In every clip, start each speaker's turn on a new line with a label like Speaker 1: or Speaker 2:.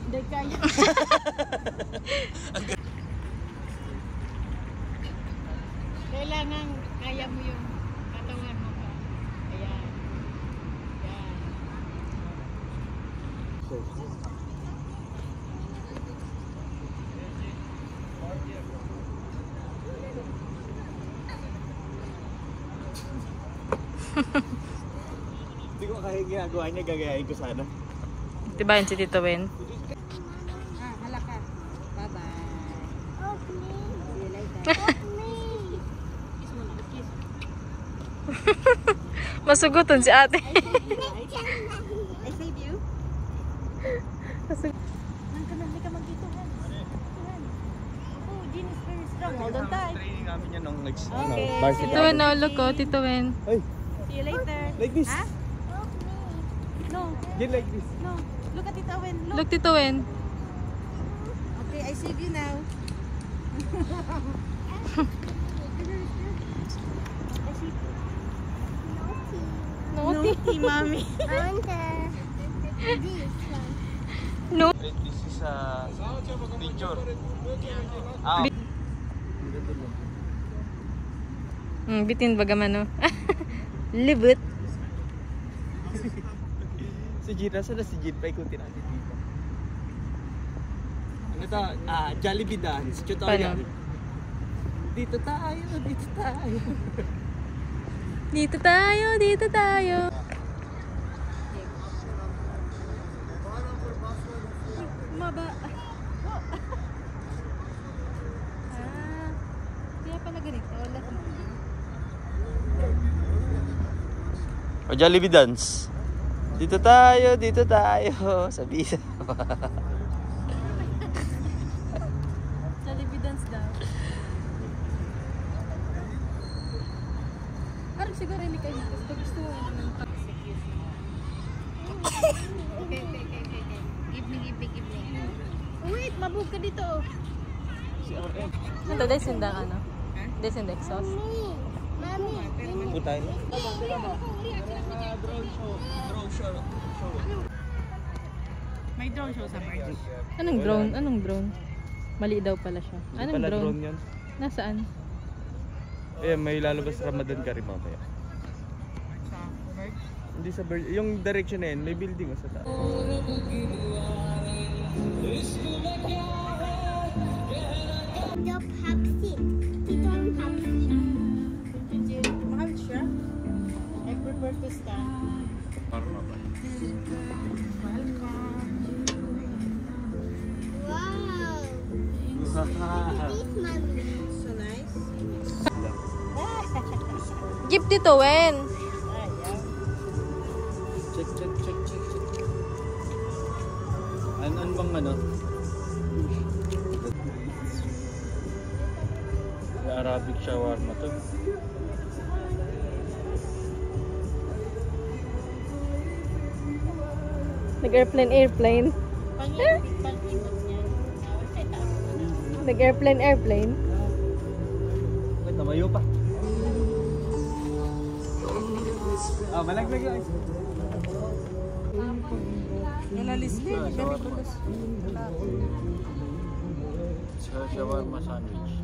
Speaker 1: Hindi kaya. Kailangan kaya mo yung katawan mo pa. Ayan. Ayan.
Speaker 2: Hindi ko kaya ginagawa niya, gagayain ko sana.
Speaker 3: Diba yun si Tito Wen?
Speaker 1: Hala ka. Bye-bye. Oh, please. See you later. Kiss mo na. Kiss.
Speaker 3: Masuguton si ate.
Speaker 1: I save you. Hindi ka mag-dito, Han. Oh, Jean is very strong. Hold on tight.
Speaker 2: Training namin yan nung
Speaker 1: Okay.
Speaker 2: varsity.
Speaker 3: Tito Wen, look ko, Tito Wen.
Speaker 2: Ay,
Speaker 1: See you later.
Speaker 2: like this.
Speaker 1: Ha? No.
Speaker 2: Get like this.
Speaker 1: No. Look at it, Owen. Look.
Speaker 3: Look, Tito Wen.
Speaker 1: Okay, I save you now.
Speaker 3: Naughty.
Speaker 1: Naughty, mommy.
Speaker 3: No.
Speaker 2: This is a picture.
Speaker 3: Bitin bagaman no. Libut.
Speaker 2: Si Jean, nasa na si Jean? Paikutin natin dito. Ano to? Jollibee dance. Tutorial.
Speaker 3: Paano?
Speaker 2: Dito tayo, dito tayo.
Speaker 3: Dito tayo, dito tayo.
Speaker 1: Maba. Kaya pala ganito.
Speaker 2: O Jollibee dance. Dito tayo, dito tayo. Sabi sa
Speaker 1: Jollibee dance daw. Parang siguro hindi kayo gusto mo naman. Okay. Give me. Wait, mabug ka dito.
Speaker 3: Ito, dahil sindang ano? Dahil sindang sauce.
Speaker 2: Putay. Drone show.
Speaker 1: May drone show sa March.
Speaker 3: Anong drone? Anong drone? Mali daw pala siya. Anong
Speaker 2: Pala
Speaker 3: drone?
Speaker 2: drone yan.
Speaker 3: Nasaan?
Speaker 2: Eh, may lalabas Ramadan Karim mamaya.
Speaker 1: Sa March?
Speaker 2: Hindi sa bird. Yung direction na yun, may building sa taas.
Speaker 1: Mahal siya. I prefer to stand.
Speaker 2: Parang ba?
Speaker 1: Mahal ka. So nice.
Speaker 3: Give Tito Wen.
Speaker 2: Check. Ano bang ano? May Arabic shawarma to.
Speaker 3: Nag-airplane.
Speaker 1: Pang-ingot niya.
Speaker 3: Nag-airplane.
Speaker 2: Wait, namayo pa. Malaglag lang. Shawarma sandwich.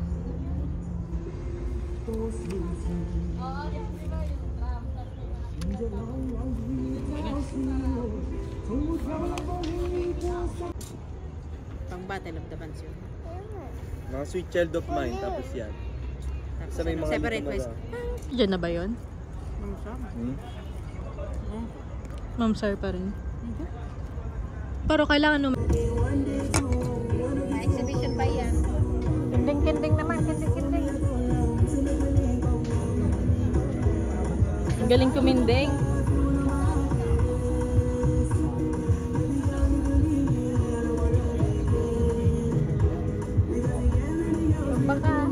Speaker 1: Pang battle of the bands yun.
Speaker 2: Mga sweet child of mine, tapos yan. Sa may mga
Speaker 1: separate ways.
Speaker 3: Diyan na ba yun? Ma'am, sir pa rin. Pero kailangan naman.
Speaker 1: Exhibition pa yan.
Speaker 3: Kinding naman. Ang galing kuminding. Baka